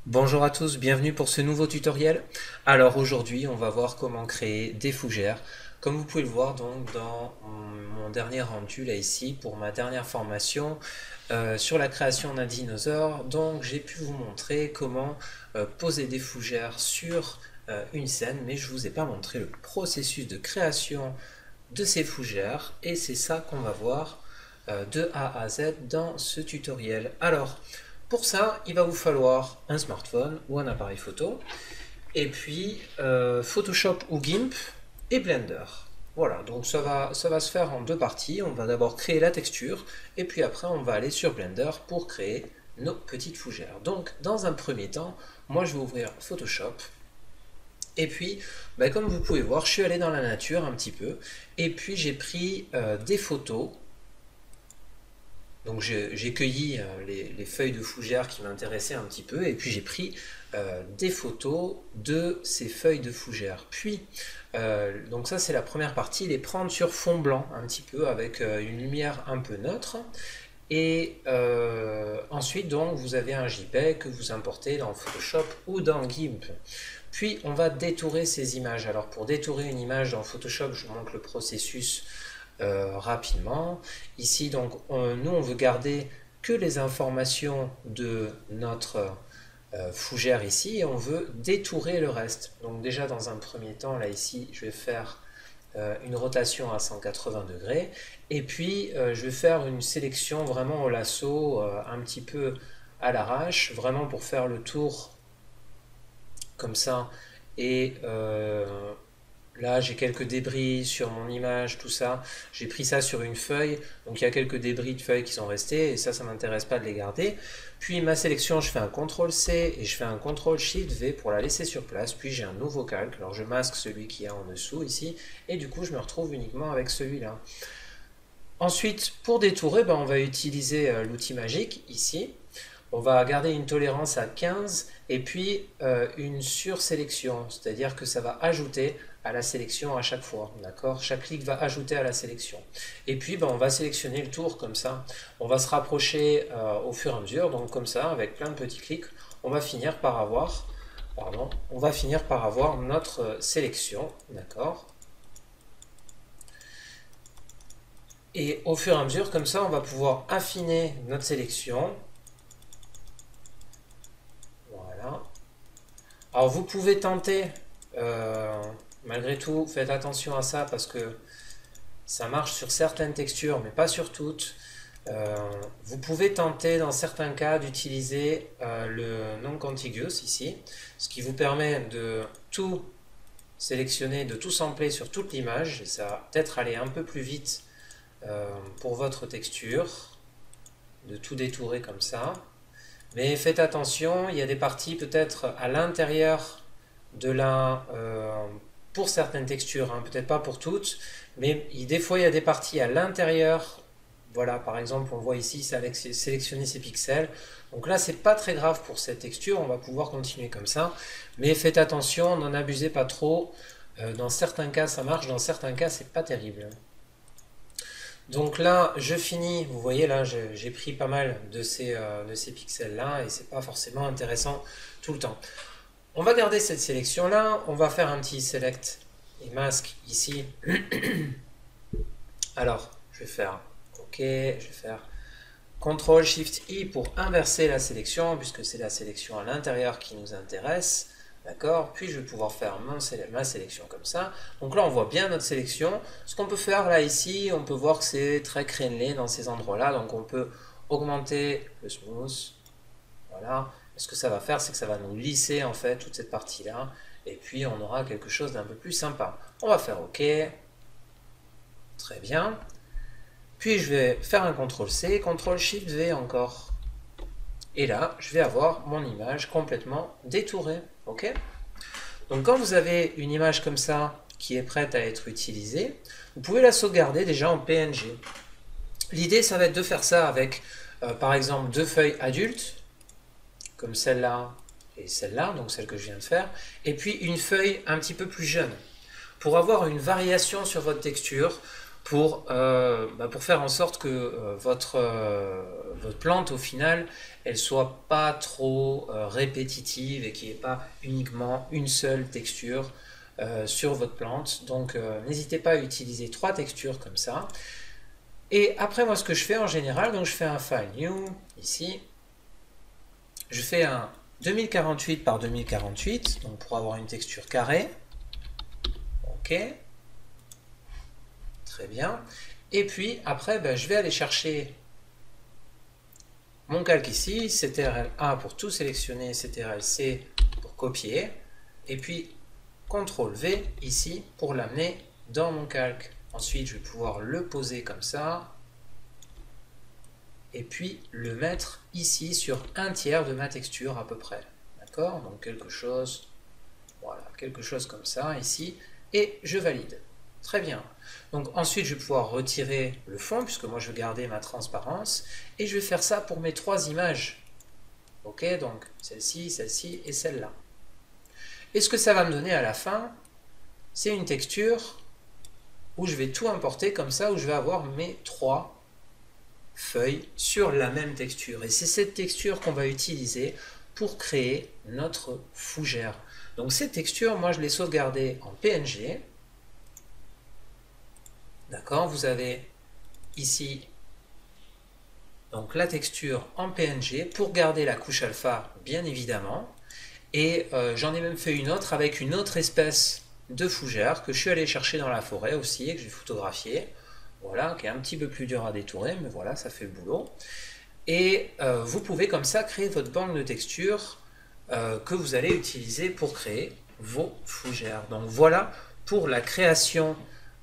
Bonjour à tous, bienvenue pour ce nouveau tutoriel. Alors aujourd'hui, on va voir comment créer des fougères. Comme vous pouvez le voir donc dans mon dernier rendu là ici pour ma dernière formation sur la création d'un dinosaure, donc j'ai pu vous montrer comment poser des fougères sur une scène, mais je vous ai pas montré le processus de création de ces fougères et c'est ça qu'on va voir de A à Z dans ce tutoriel. Alors, pour ça, il va vous falloir un smartphone ou un appareil photo, et puis Photoshop ou GIMP et Blender. Voilà, donc ça va se faire en deux parties. On va d'abord créer la texture, et puis après on va aller sur Blender pour créer nos petites fougères. Donc, dans un premier temps, moi je vais ouvrir Photoshop, et puis, comme vous pouvez voir, je suis allé dans la nature un petit peu, et puis j'ai pris des photos. Donc j'ai cueilli les feuilles de fougères qui m'intéressaient un petit peu et puis j'ai pris des photos de ces feuilles de fougères. Puis, donc ça c'est la première partie, les prendre sur fond blanc un petit peu avec une lumière un peu neutre. Et ensuite donc vous avez un JPEG que vous importez dans Photoshop ou dans GIMP. Puis on va détourer ces images. Alors pour détourer une image dans Photoshop, je vous montre le processus rapidement. Ici, donc, nous, on veut garder que les informations de notre fougère ici et on veut détourer le reste. Donc déjà, dans un premier temps, là, ici, je vais faire une rotation à 180 degrés et puis je vais faire une sélection vraiment au lasso, un petit peu à l'arrache, vraiment pour faire le tour comme ça et là, j'ai quelques débris sur mon image, tout ça. J'ai pris ça sur une feuille, donc il y a quelques débris de feuilles qui sont restés, et ça m'intéresse pas de les garder. Puis ma sélection, je fais un CTRL-C et je fais un CTRL-SHIFT-V pour la laisser sur place. Puis j'ai un nouveau calque, alors je masque celui qui est en dessous ici, et du coup je me retrouve uniquement avec celui-là. Ensuite, pour détourer, on va utiliser l'outil magique ici. On va garder une tolérance à 15 et puis une sursélection, c'est-à-dire que ça va ajouter à la sélection à chaque fois, d'accord? Chaque clic va ajouter à la sélection. Et puis on va sélectionner le tour comme ça. On va se rapprocher au fur et à mesure, donc comme ça, avec plein de petits clics, on va finir par avoir, on va finir par avoir notre sélection, d'accord? Et au fur et à mesure, comme ça, on va pouvoir affiner notre sélection. Voilà. Alors vous pouvez tenter, malgré tout, faites attention à ça parce que ça marche sur certaines textures, mais pas sur toutes. Vous pouvez tenter dans certains cas d'utiliser le non-contiguous ici, ce qui vous permet de tout sélectionner, de tout sampler sur toute l'image, et ça va peut-être aller un peu plus vite pour votre texture, de tout détourer comme ça. Mais faites attention, il y a des parties peut-être à l'intérieur de la... pour certaines textures, hein, peut-être pas pour toutes, mais des fois il y a des parties à l'intérieur. Voilà, par exemple, on voit ici sélectionner ces pixels. Donc là, c'est pas très grave pour cette texture, on va pouvoir continuer comme ça. Mais faites attention, n'en abusez pas trop. Dans certains cas, ça marche, dans certains cas, c'est pas terrible. Donc là, je finis, vous voyez là, j'ai pris pas mal de ces pixels-là et c'est pas forcément intéressant tout le temps. On va garder cette sélection-là, on va faire un petit select et mask ici. Alors, je vais faire OK, je vais faire CTRL-SHIFT-I pour inverser la sélection, puisque c'est la sélection à l'intérieur qui nous intéresse. D'accord? Puis je vais pouvoir faire ma sélection comme ça. Donc là, on voit bien notre sélection. Ce qu'on peut faire là, ici, on peut voir que c'est très crénelé dans ces endroits-là. Donc on peut augmenter le smooth. Voilà. Et ce que ça va faire, c'est que ça va nous lisser en fait toute cette partie-là. Et puis on aura quelque chose d'un peu plus sympa. On va faire OK. Très bien. Puis je vais faire un CTRL-C, CTRL-SHIFT-V encore. Et là, je vais avoir mon image complètement détourée. Ok? Donc quand vous avez une image comme ça qui est prête à être utilisée, vous pouvez la sauvegarder déjà en PNG. L'idée, ça va être de faire ça avec, par exemple, deux feuilles adultes, comme celle-là et celle-là, donc celle que je viens de faire, et puis une feuille un petit peu plus jeune. Pour avoir une variation sur votre texture, pour faire en sorte que votre plante, au final, elle soit pas trop répétitive et qu'il n'y ait pas uniquement une seule texture sur votre plante. Donc, n'hésitez pas à utiliser 3 textures comme ça. Et après, moi, ce que je fais en général, donc je fais un file new, ici. Je fais un 2048 par 2048, donc pour avoir une texture carrée. OK. Très bien. Et puis, après, ben, je vais aller chercher mon calque ici, CTRL-A pour tout sélectionner, CTRL-C pour copier. Et puis, CTRL-V ici pour l'amener dans mon calque. Ensuite, je vais pouvoir le poser comme ça. Et puis, le mettre ici sur 1/3 de ma texture à peu près. D'accord? Donc, quelque chose, voilà, quelque chose comme ça ici. Et je valide. Très bien. Donc, ensuite, je vais pouvoir retirer le fond, puisque moi, je veux garder ma transparence. Et je vais faire ça pour mes 3 images. Ok? Donc, celle-ci et celle-là. Et ce que ça va me donner à la fin, c'est une texture où je vais tout importer comme ça, où je vais avoir mes 3 feuilles sur la même texture. Et c'est cette texture qu'on va utiliser pour créer notre fougère. Donc cette texture, moi je l'ai sauvegardée en PNG. D'accord, vous avez ici donc la texture en PNG pour garder la couche alpha, bien évidemment. Et j'en ai même fait une autre avec une autre espèce de fougère que je suis allé chercher dans la forêt aussi et que j'ai photographié. Voilà, qui est un petit peu plus dur à détourer, mais voilà, ça fait le boulot. Et vous pouvez comme ça créer votre banque de textures que vous allez utiliser pour créer vos fougères. Donc voilà pour la création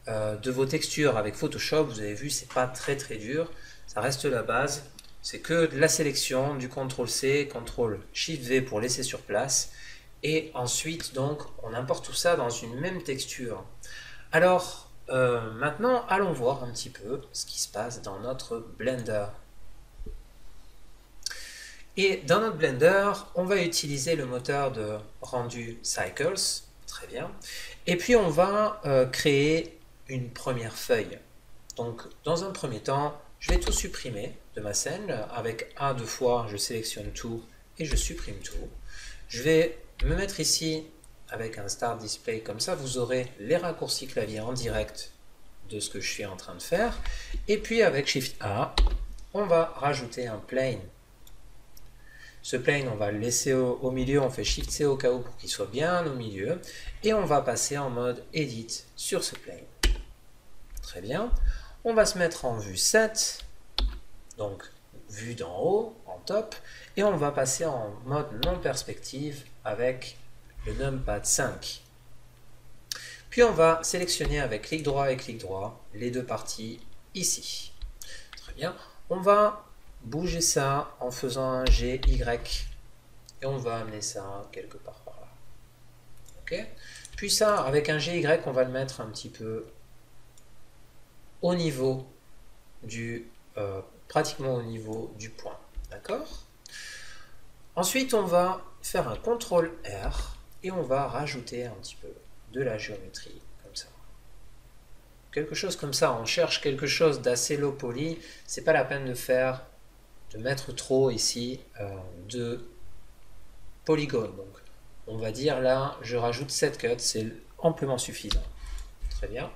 de vos textures avec Photoshop. Vous avez vu, c'est pas très dur, ça reste la base. C'est que de la sélection, du CTRL-C, CTRL-SHIFT-V pour laisser sur place. Et ensuite, donc, on importe tout ça dans une même texture. Alors, maintenant, allons voir un petit peu ce qui se passe dans notre Blender. Et dans notre Blender, on va utiliser le moteur de rendu Cycles. Très bien. Et puis, on va créer une première feuille. Donc, dans un premier temps, je vais tout supprimer de ma scène. Avec A 2 fois, je sélectionne tout et je supprime tout. Je vais me mettre ici avec un Start Display. Comme ça, vous aurez les raccourcis clavier en direct de ce que je suis en train de faire. Et puis, avec Shift A, on va rajouter un plane. Ce plane, on va le laisser au milieu. On fait Shift C au cas où pour qu'il soit bien au milieu. Et on va passer en mode Edit sur ce plane. Très bien. On va se mettre en vue 7, donc vue d'en haut, en top, et on va passer en mode non perspective avec le numpad 5. Puis on va sélectionner avec clic droit et clic droit les deux parties ici. Très bien. On va bouger ça en faisant un G, Y, et on va amener ça quelque part par là. Ok. Puis ça, avec un G, Y, on va le mettre un petit peu au niveau du pratiquement au niveau du point. D'accord? Ensuite, on va faire un CTRL R et on va rajouter un petit peu de la géométrie comme ça. Quelque chose comme ça, on cherche quelque chose d'assez low poly, c'est pas la peine de mettre trop ici de polygones. Donc, on va dire là, je rajoute 7 cuts, c'est amplement suffisant. Très bien.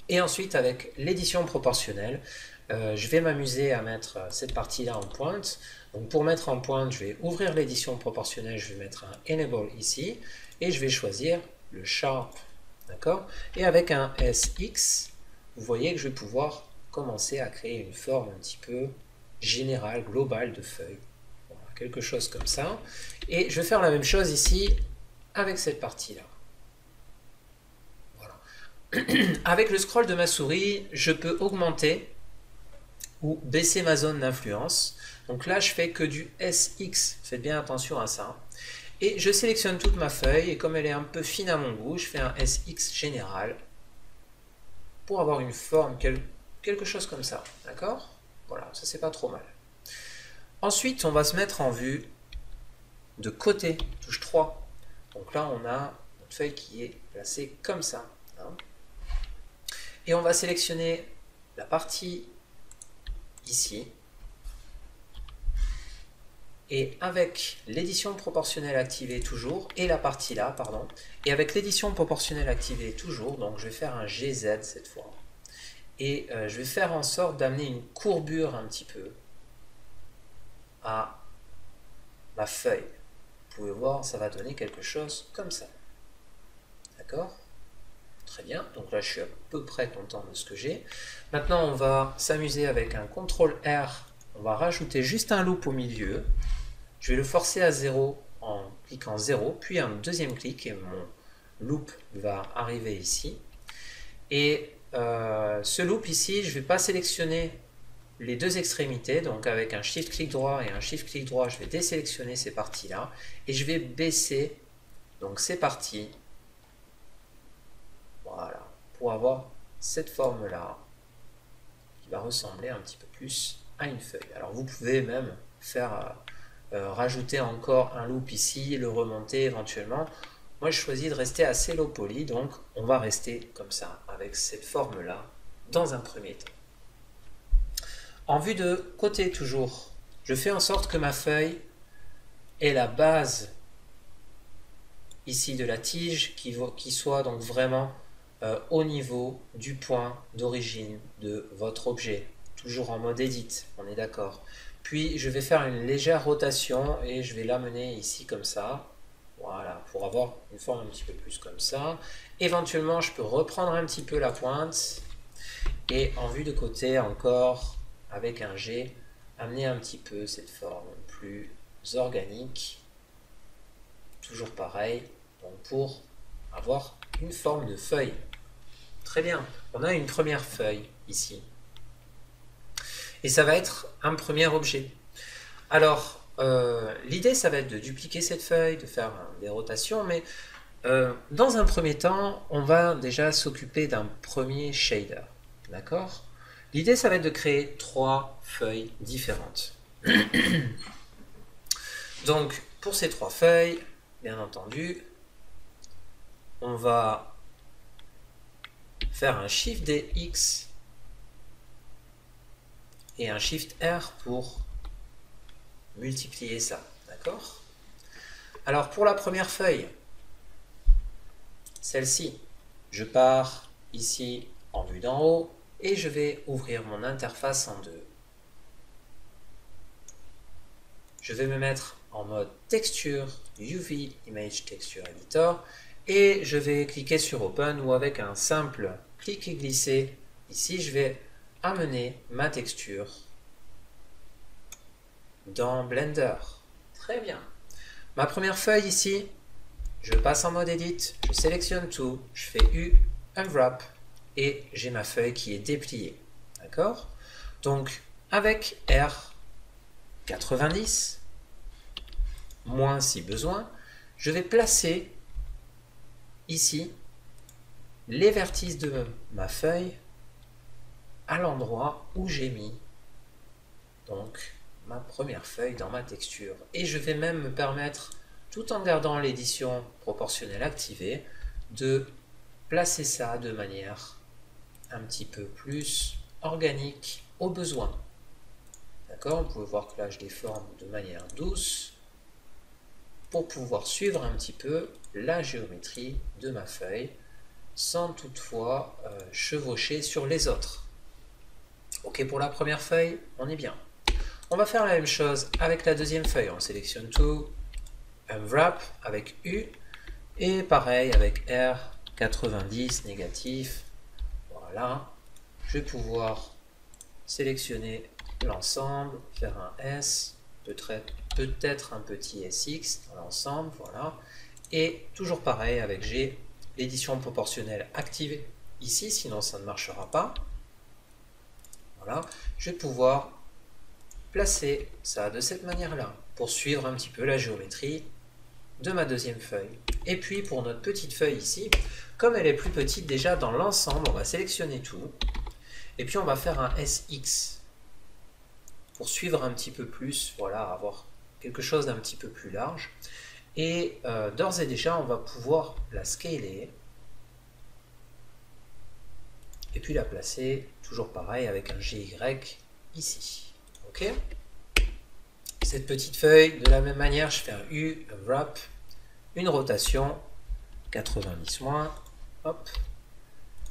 Et ensuite, avec l'édition proportionnelle, je vais m'amuser à mettre cette partie-là en pointe. Donc pour mettre en pointe, je vais ouvrir l'édition proportionnelle, je vais mettre un Enable ici, et je vais choisir le Sharp. D'accord? Et avec un SX, vous voyez que je vais pouvoir commencer à créer une forme un petit peu générale, globale de feuille. Voilà, quelque chose comme ça. Et je vais faire la même chose ici avec cette partie-là. Avec le scroll de ma souris, je peux augmenter ou baisser ma zone d'influence. Donc là, je fais que du SX. Faites bien attention à ça. Et je sélectionne toute ma feuille. Et comme elle est un peu fine à mon goût, je fais un SX général pour avoir une forme, quelque chose comme ça. D'accord? Voilà, ça c'est pas trop mal. Ensuite, on va se mettre en vue de côté, touche 3. Donc là, on a notre feuille qui est placée comme ça. Hein. Et on va sélectionner la partie ici. Et avec l'édition proportionnelle activée toujours, et la partie là, pardon, et avec l'édition proportionnelle activée toujours, donc je vais faire un GZ cette fois. Et je vais faire en sorte d'amener une courbure un petit peu à ma feuille. Vous pouvez voir, ça va donner quelque chose comme ça. D'accord? Très bien, donc là je suis à peu près content de ce que j'ai. Maintenant on va s'amuser avec un CTRL-R, on va rajouter juste un loop au milieu. Je vais le forcer à 0 en cliquant 0, puis un deuxième clic et mon loop va arriver ici. Et ce loop ici, je ne vais pas sélectionner les deux extrémités, donc avec un shift clic droit et un shift clic droit, je vais désélectionner ces parties-là et je vais baisser donc ces parties, voilà, pour avoir cette forme-là qui va ressembler un petit peu plus à une feuille. Alors vous pouvez même faire rajouter encore un loop ici, le remonter éventuellement. Moi je choisis de rester assez low poly, donc on va rester comme ça, avec cette forme-là, dans un premier temps. En vue de côté toujours, je fais en sorte que ma feuille ait la base ici de la tige qui soit donc vraiment au niveau du point d'origine de votre objet. Toujours en mode edit, on est d'accord. Puis je vais faire une légère rotation et je vais l'amener ici comme ça. Voilà, pour avoir une forme un petit peu plus comme ça. Éventuellement, je peux reprendre un petit peu la pointe et en vue de côté encore, avec un G, amener un petit peu cette forme plus organique. Toujours pareil, donc pour avoir une forme de feuille. Très bien, on a une première feuille ici. Et ça va être un premier objet. Alors, l'idée, ça va être de dupliquer cette feuille, de faire des rotations, mais dans un premier temps, on va déjà s'occuper d'un premier shader. D'accord? L'idée, ça va être de créer 3 feuilles différentes. Donc, pour ces 3 feuilles, bien entendu, on va faire un Shift DX et un Shift R pour multiplier ça. D'accord? Alors, pour la première feuille, celle-ci, je pars ici en vue d'en haut et je vais ouvrir mon interface en deux. Je vais me mettre en mode texture, UV Image Texture Editor, et je vais cliquer sur Open ou avec un simple clic et glisser. Ici, je vais amener ma texture dans Blender. Très bien. Ma première feuille ici, je passe en mode Edit, je sélectionne tout, je fais U, Unwrap, et j'ai ma feuille qui est dépliée. D'accord? Donc, avec R90, moins si besoin, je vais placer ici les vertices de ma feuille à l'endroit où j'ai mis donc ma première feuille dans ma texture. Et je vais même me permettre, tout en gardant l'édition proportionnelle activée, de placer ça de manière un petit peu plus organique au besoin. D'accord? Vous pouvez voir que là je déforme de manière douce pour pouvoir suivre un petit peu la géométrie de ma feuille sans toutefois chevaucher sur les autres. Ok, pour la première feuille, on est bien. On va faire la même chose avec la deuxième feuille. On sélectionne tout, Unwrap avec U, et pareil avec R90 négatif. Voilà, je vais pouvoir sélectionner l'ensemble, faire un S, peut-être un petit SX dans l'ensemble, voilà. Et toujours pareil avec G, l'édition proportionnelle activée ici, sinon ça ne marchera pas. Voilà, je vais pouvoir placer ça de cette manière-là pour suivre un petit peu la géométrie de ma deuxième feuille. Et puis pour notre petite feuille ici, comme elle est plus petite déjà dans l'ensemble, on va sélectionner tout. Et puis on va faire un SX pour suivre un petit peu plus, voilà, avoir quelque chose d'un petit peu plus large. Et d'ores et déjà, on va pouvoir la scaler. et puis la placer, toujours pareil, avec un GY ici. Ok. Cette petite feuille, de la même manière, je fais un U, un wrap, une rotation, 90 moins, hop,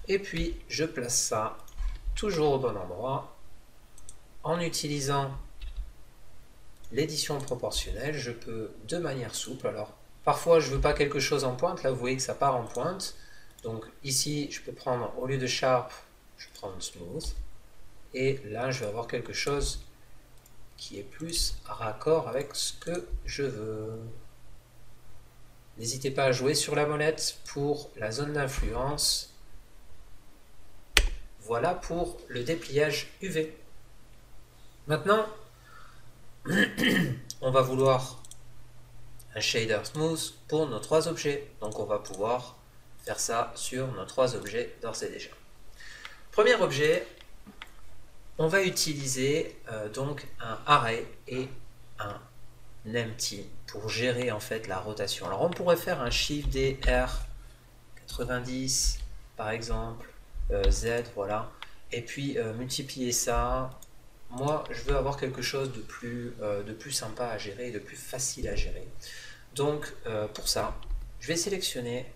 et puis je place ça toujours au bon endroit. En utilisant l'édition proportionnelle, je peux de manière souple, alors parfois je ne veux pas quelque chose en pointe, là vous voyez que ça part en pointe, donc ici je peux prendre, au lieu de sharp, je prends smooth, et là je vais avoir quelque chose qui est plus raccord avec ce que je veux. N'hésitez pas à jouer sur la molette pour la zone d'influence. Voilà pour le dépliage UV. Maintenant, on va vouloir un shader smooth pour nos trois objets. Donc on va pouvoir faire ça sur nos trois objets d'ores et déjà. Premier objet, on va utiliser donc un array et un empty pour gérer en fait la rotation. Alors on pourrait faire un shift D R 90 par exemple, Z, voilà, et puis multiplier ça. Moi je veux avoir quelque chose de plus sympa à gérer et de plus facile à gérer. Donc pour ça, je vais sélectionner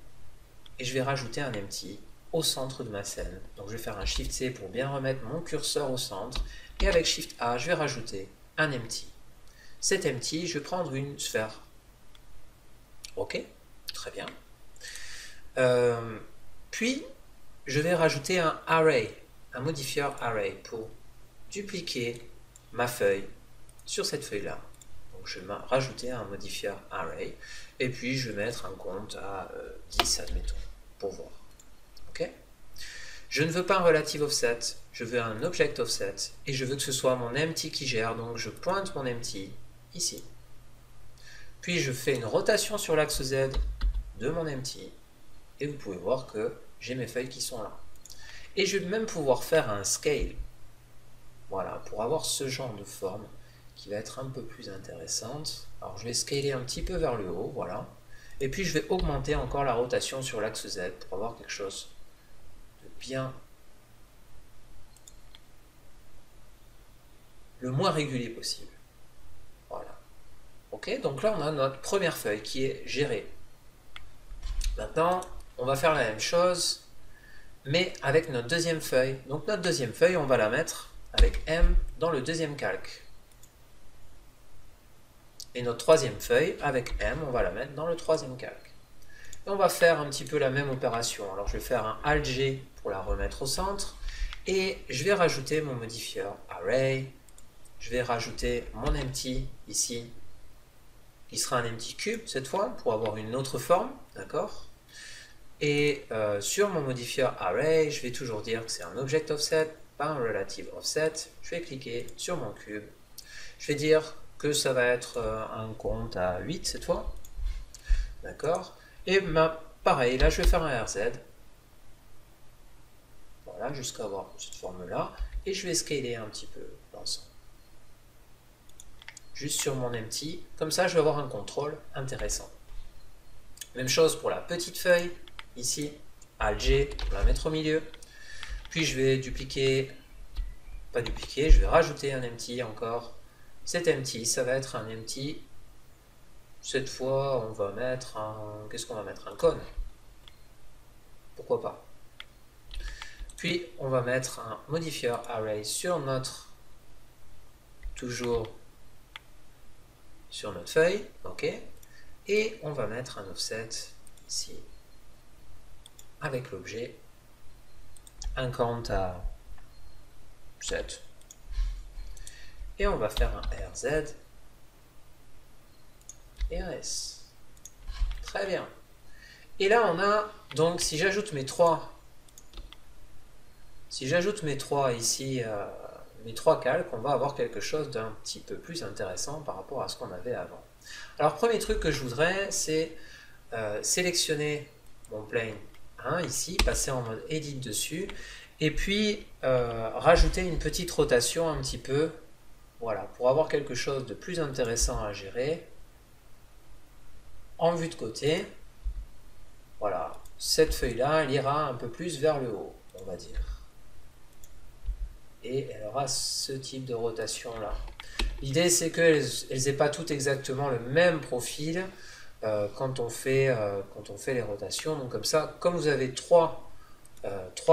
et je vais rajouter un empty au centre de ma scène. Donc je vais faire un Shift C pour bien remettre mon curseur au centre. Et avec Shift A, je vais rajouter un empty. Cet empty, je vais prendre une sphère. Ok, très bien. Puis, je vais rajouter un array, un modifieur array pour dupliquer ma feuille sur cette feuille-là. Donc je vais rajouter un modifieur array. Et puis, je vais mettre un compte à 10, admettons, pour voir. Ok. Je ne veux pas un relative offset, je veux un object offset et je veux que ce soit mon empty qui gère, donc je pointe mon empty ici. Puis je fais une rotation sur l'axe Z de mon empty et vous pouvez voir que j'ai mes feuilles qui sont là. Et je vais même pouvoir faire un scale, voilà, pour avoir ce genre de forme qui va être un peu plus intéressante. Alors je vais scaler un petit peu vers le haut, voilà. Et puis je vais augmenter encore la rotation sur l'axe Z pour avoir quelque chose de bien le moins régulier possible. Voilà. Ok, donc là on a notre première feuille qui est gérée. Maintenant, on va faire la même chose, mais avec notre deuxième feuille. Donc notre deuxième feuille, on va la mettre avec M dans le deuxième calque. Et notre troisième feuille, avec M, on va la mettre dans le troisième calque. Et on va faire un petit peu la même opération. Alors je vais faire un Alt-G pour la remettre au centre. Et je vais rajouter mon modifieur array. Je vais rajouter mon empty ici, qui sera un empty cube cette fois, pour avoir une autre forme, d'accord? Et sur mon modifieur array, je vais toujours dire que c'est un object offset, pas un relative offset. Je vais cliquer sur mon cube. Je vais dire que ça va être un compte à 8 cette fois, d'accord? Et pareil, là je vais faire un RZ. Voilà, jusqu'à avoir cette forme-là. Et je vais scaler un petit peu l'ensemble. Juste sur mon empty, comme ça je vais avoir un contrôle intéressant. Même chose pour la petite feuille, ici, Alt-G pour la mettre au milieu. Puis je vais dupliquer, pas dupliquer, je vais rajouter un empty encore. Cet empty, ça va être un empty. Cette fois, on va mettre un, qu'est-ce qu'on va mettre? Un cône. Pourquoi pas? Puis on va mettre un modifieur array sur notre, toujours sur notre feuille, ok, et on va mettre un offset ici avec l'objet, un count à 7, et on va faire un RZ et un S. Très bien. Et là on a, donc si j'ajoute mes trois ici, mes trois calques, on va avoir quelque chose d'un petit peu plus intéressant par rapport à ce qu'on avait avant. Alors premier truc que je voudrais, c'est sélectionner mon plane 1 ici, passer en mode edit dessus, et puis rajouter une petite rotation un petit peu, voilà, pour avoir quelque chose de plus intéressant à gérer. En vue de côté, voilà, cette feuille-là, elle ira un peu plus vers le haut, on va dire. et elle aura ce type de rotation là. L'idée c'est qu'elles n'aient pas toutes exactement le même profil quand on fait les rotations. Donc comme ça, comme vous avez trois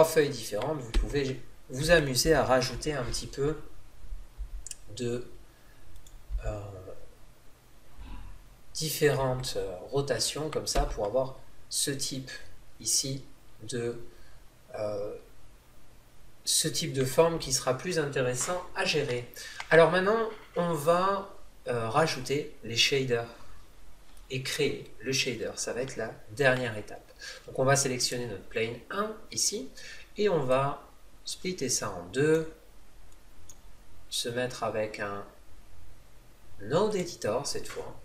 feuilles différentes, vous pouvez vous amuser à rajouter un petit peu de différentes rotations comme ça pour avoir ce type ici de forme qui sera plus intéressant à gérer. Alors maintenant, on va rajouter les shaders et créer le shader. Ça va être la dernière étape. Donc on va sélectionner notre plane 1 ici et on va splitter ça en deux, se mettre avec un node editor cette fois.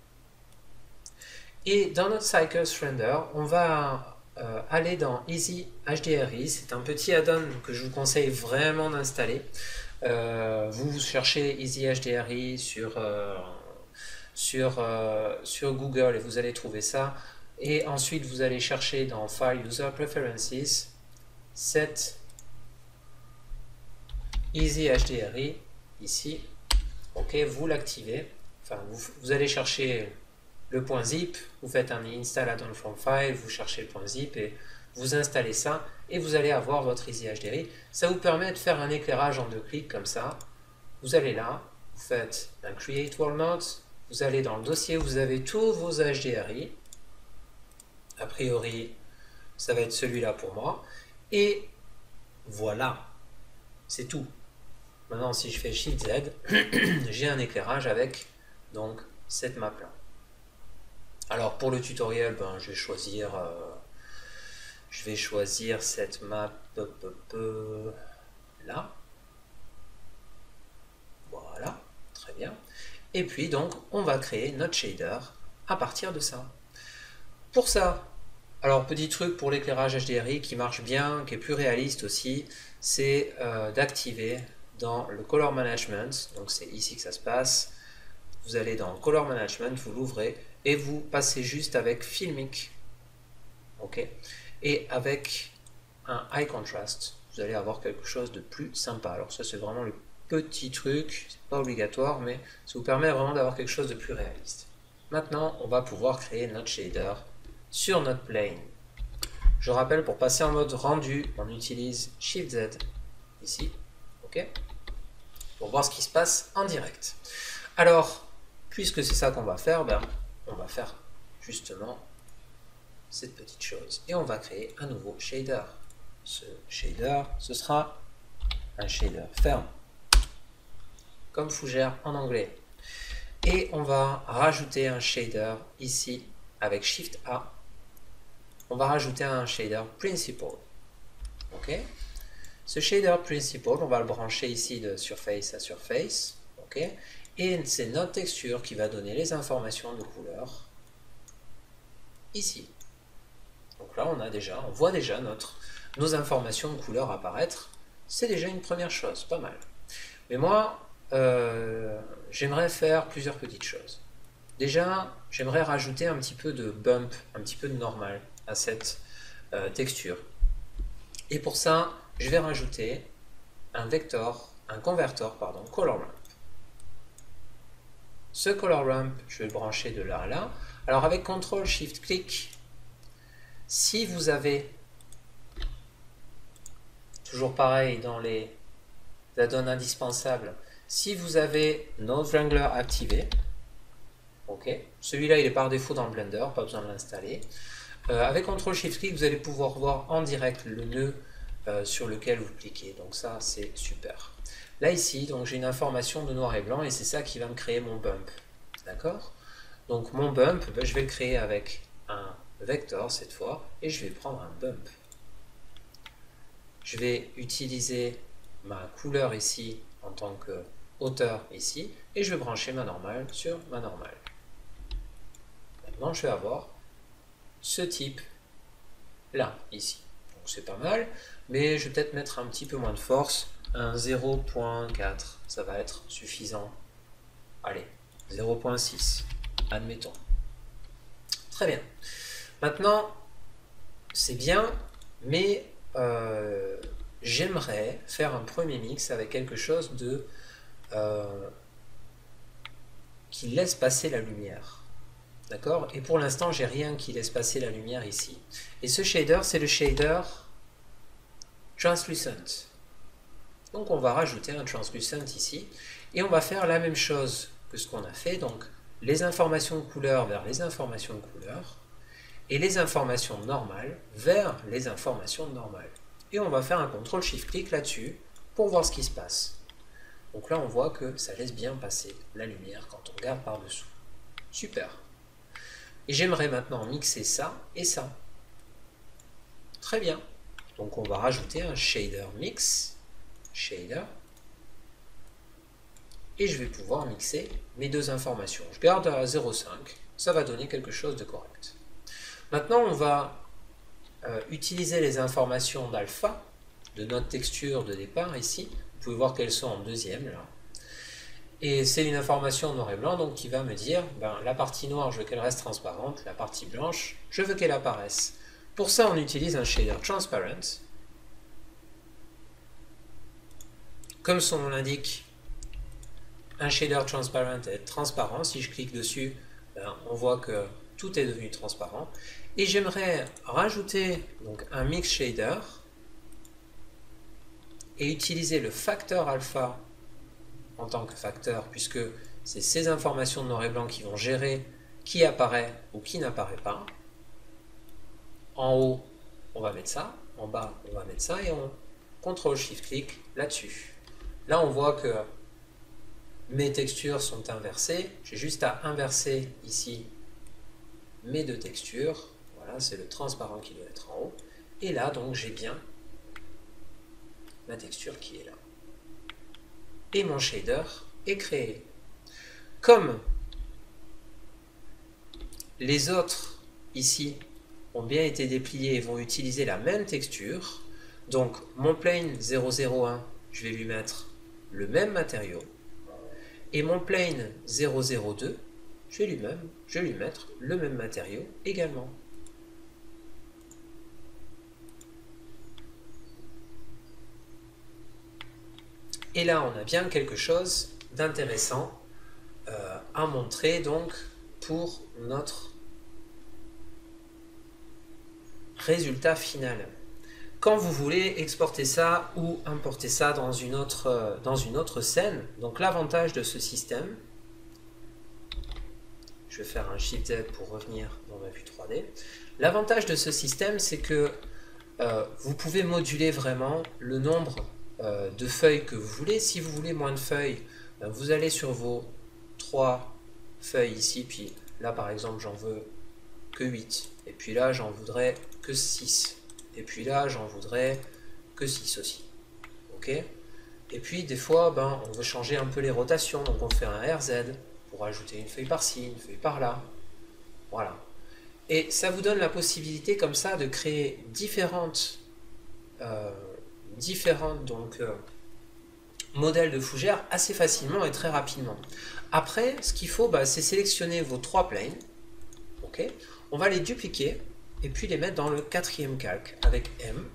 Et dans notre Cycles Render, on va aller dans Easy HDRI. C'est un petit add-on que je vous conseille vraiment d'installer. Vous cherchez Easy HDRI sur Google et vous allez trouver ça. Et ensuite, vous allez chercher dans File User Preferences, Set Easy HDRI, ici. Ok, vous l'activez. Enfin, vous allez chercher le point zip, vous faites un install add-on from file, vous cherchez le point zip et vous installez ça et vous allez avoir votre Easy HDRI. Ça vous permet de faire un éclairage en 2 clics comme ça. Vous allez là, vous faites un Create World Nodes, vous allez dans le dossier, vous avez tous vos HDRI. A priori, ça va être celui-là pour moi. Et voilà, c'est tout. Maintenant, si je fais Shift Z, j'ai un éclairage avec donc cette map-là. Alors pour le tutoriel, je vais choisir cette map là. Voilà, très bien. Et puis donc on va créer notre shader à partir de ça. Pour ça, alors petit truc pour l'éclairage HDRI qui marche bien, qui est plus réaliste aussi, c'est d'activer dans le Color Management, donc c'est ici que ça se passe. Vous allez dans Color Management, vous l'ouvrez et vous passez juste avec Filmic, ok, et avec un High Contrast, vous allez avoir quelque chose de plus sympa. Alors ça c'est vraiment le petit truc, c'est pas obligatoire, mais ça vous permet vraiment d'avoir quelque chose de plus réaliste. Maintenant, on va pouvoir créer notre shader sur notre plane. Je rappelle, pour passer en mode rendu, on utilise Shift Z ici, ok, pour voir ce qui se passe en direct. Alors, puisque c'est ça qu'on va faire, on va faire justement cette petite chose. Et on va créer un nouveau shader. Ce shader, ce sera un shader ferme, comme fougère en anglais. Et on va rajouter un shader ici avec Shift A. On va rajouter un shader Principal. Ok. Ce shader Principal, on va le brancher ici de surface à surface. Ok. Et c'est notre texture qui va donner les informations de couleur ici. Donc là, on voit déjà nos informations de couleur apparaître. C'est déjà une première chose, pas mal. Mais moi, j'aimerais faire plusieurs petites choses. Déjà, j'aimerais rajouter un petit peu de bump, un petit peu de normal à cette texture. Et pour ça, je vais rajouter un converteur, color ramp. Ce color ramp, je vais le brancher de là à là. Alors avec CTRL SHIFT clic, si vous avez, toujours pareil dans les add-ons indispensables, si vous avez Node Wrangler activé, ok, celui-là il est par défaut dans le Blender, pas besoin de l'installer. Avec CTRL SHIFT clic, vous allez pouvoir voir en direct le nœud sur lequel vous cliquez. Donc ça, c'est super. Là ici, donc j'ai une information de noir et blanc et c'est ça qui va me créer mon bump. D'accord? Donc mon bump, je vais le créer avec un vecteur cette fois et je vais prendre un bump. Je vais utiliser ma couleur ici en tant que hauteur ici et je vais brancher ma normale sur ma normale. Maintenant, je vais avoir ce type là, ici. Donc c'est pas mal, mais je vais peut-être mettre un petit peu moins de force, un 0.4, ça va être suffisant. Allez, 0.6, admettons. Très bien. Maintenant, c'est bien, mais j'aimerais faire un premier mix avec quelque chose de qui laisse passer la lumière. D'accord? Et pour l'instant, j'ai rien qui laisse passer la lumière ici. Et ce shader, c'est le shader translucent. Donc on va rajouter un translucent ici. Et on va faire la même chose que ce qu'on a fait. Donc les informations de couleur vers les informations de couleur. Et les informations normales vers les informations normales. Et on va faire un CTRL-SHIFT-clic là-dessus pour voir ce qui se passe. Donc là, on voit que ça laisse bien passer la lumière quand on regarde par-dessous. Super. Et j'aimerais maintenant mixer ça et ça. Très bien. Donc on va rajouter un shader mix, shader, et je vais pouvoir mixer mes deux informations. Je garde à 0,5, ça va donner quelque chose de correct. Maintenant, on va utiliser les informations d'alpha, de notre texture de départ ici. Vous pouvez voir qu'elles sont en deuxième là. Et c'est une information noir et blanc donc qui va me dire la partie noire, je veux qu'elle reste transparente, la partie blanche, je veux qu'elle apparaisse. Pour ça, on utilise un shader transparent. Comme son nom l'indique, un shader transparent est transparent. Si je clique dessus, on voit que tout est devenu transparent. Et j'aimerais rajouter donc un mix shader et utiliser le facteur alpha en tant que facteur, puisque c'est ces informations de noir et blanc qui vont gérer qui apparaît ou qui n'apparaît pas. En haut, on va mettre ça. En bas, on va mettre ça. Et on CTRL-SHIFT-clic là-dessus. Là, on voit que mes textures sont inversées. J'ai juste à inverser ici mes deux textures. Voilà, c'est le transparent qui doit être en haut. Et là, donc, j'ai bien ma texture qui est là. Et mon shader est créé. Comme les autres ici ont bien été dépliés et vont utiliser la même texture, donc mon plane 001, je vais lui mettre le même matériau, et mon plane 002, je vais lui mettre le même matériau également. Et là, on a bien quelque chose d'intéressant à montrer donc pour notre résultat final. Quand vous voulez exporter ça ou importer ça dans une autre scène, donc l'avantage de ce système, je vais faire un Shift-Z pour revenir dans ma vue 3D, l'avantage de ce système, c'est que vous pouvez moduler vraiment le nombre de feuilles que vous voulez. Si vous voulez moins de feuilles, vous allez sur vos 3 feuilles ici, puis là par exemple j'en veux que 8, et puis là j'en voudrais que 6, et puis là j'en voudrais que 6 aussi. Ok. Et puis des fois on veut changer un peu les rotations, donc on fait un RZ pour ajouter une feuille par-ci, une feuille par-là. Voilà. Et ça vous donne la possibilité comme ça de créer différentes modèles de fougères assez facilement et très rapidement. Après, ce qu'il faut, c'est sélectionner vos 3 planes. Okay. On va les dupliquer et puis les mettre dans le 4e calque avec M.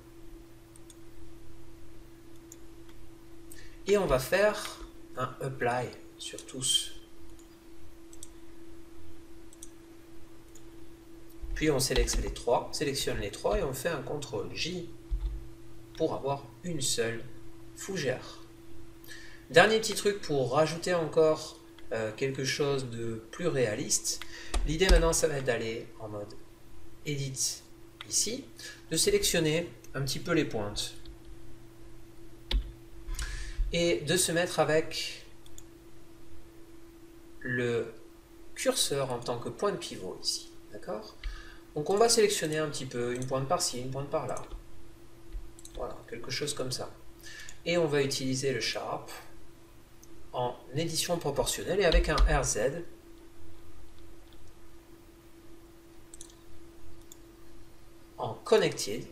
Et on va faire un apply sur tous. Puis on sélectionne les 3 et on fait un CTRL-J pour avoir une seule fougère. Dernier petit truc pour rajouter encore quelque chose de plus réaliste. L'idée maintenant, ça va être d'aller en mode Edit ici, de sélectionner un petit peu les pointes et de se mettre avec le curseur en tant que point de pivot ici. D'accord? Donc on va sélectionner un petit peu, une pointe par-ci, une pointe par-là. Voilà, quelque chose comme ça. Et on va utiliser le Sharp en édition proportionnelle et avec un RZ. En Connected,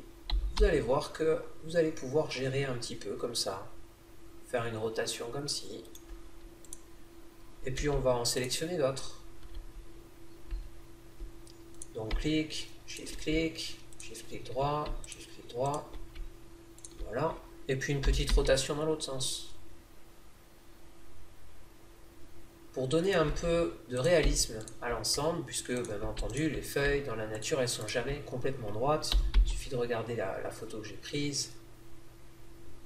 vous allez voir que vous allez pouvoir gérer un petit peu comme ça. Faire une rotation comme ci. Et puis on va en sélectionner d'autres. Donc clic, shift clic droit, shift clic droit. Voilà. et puis une petite rotation dans l'autre sens. Pour donner un peu de réalisme à l'ensemble, puisque bien entendu les feuilles dans la nature elles sont jamais complètement droites, il suffit de regarder la photo que j'ai prise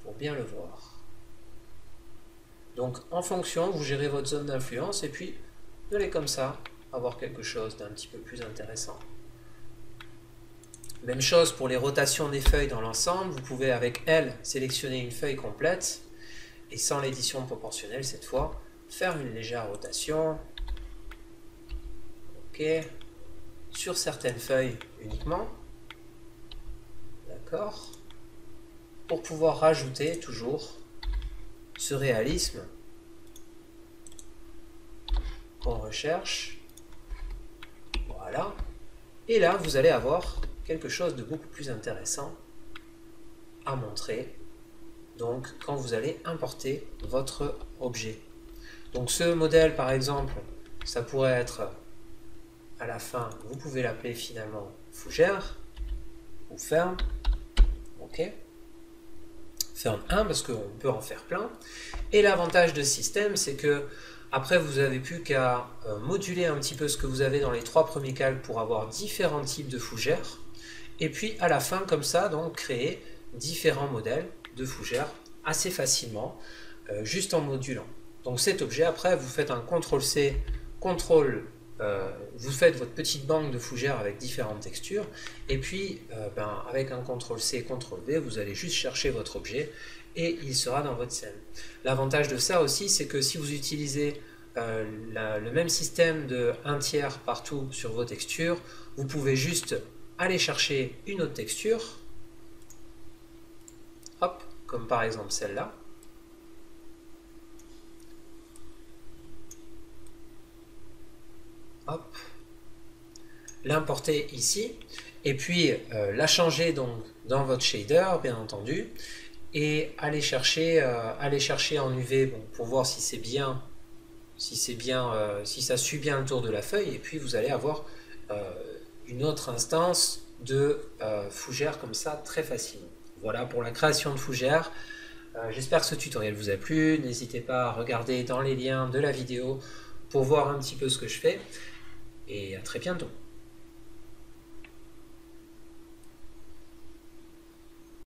pour bien le voir. Donc en fonction, vous gérez votre zone d'influence et puis vous allez comme ça avoir quelque chose d'un petit peu plus intéressant. Même chose pour les rotations des feuilles dans l'ensemble, vous pouvez avec L sélectionner une feuille complète et sans l'édition proportionnelle cette fois, faire une légère rotation, ok, sur certaines feuilles uniquement, d'accord, pour pouvoir rajouter toujours ce réalisme qu'on recherche, voilà, et là vous allez avoir quelque chose de beaucoup plus intéressant à montrer, donc quand vous allez importer votre objet. Donc ce modèle par exemple, ça pourrait être à la fin, vous pouvez l'appeler finalement fougère ou ferme, ok, ferme 1 parce qu'on peut en faire plein. Et l'avantage de ce système, c'est que après vous n'avez plus qu'à moduler un petit peu ce que vous avez dans les 3 premiers calques pour avoir différents types de fougères. Et puis à la fin, comme ça, donc créer différents modèles de fougères assez facilement, juste en modulant. Donc cet objet, après, vous faites un CTRL-C, vous faites votre petite banque de fougères avec différentes textures, et puis avec un CTRL-C, CTRL-V, vous allez juste chercher votre objet, et il sera dans votre scène. L'avantage de ça aussi, c'est que si vous utilisez le même système de 1/3 partout sur vos textures, vous pouvez juste aller chercher une autre texture, hop, comme par exemple celle-là, hop, l'importer ici, et puis la changer donc dans votre shader, bien entendu, et aller chercher en UV bon, pour voir si c'est bien, si ça suit bien le tour de la feuille, et puis vous allez avoir une autre instance de fougère comme ça très facilement. Voilà pour la création de fougères. J'espère que ce tutoriel vous a plu. N'hésitez pas à regarder dans les liens de la vidéo pour voir un petit peu ce que je fais. Et à très bientôt.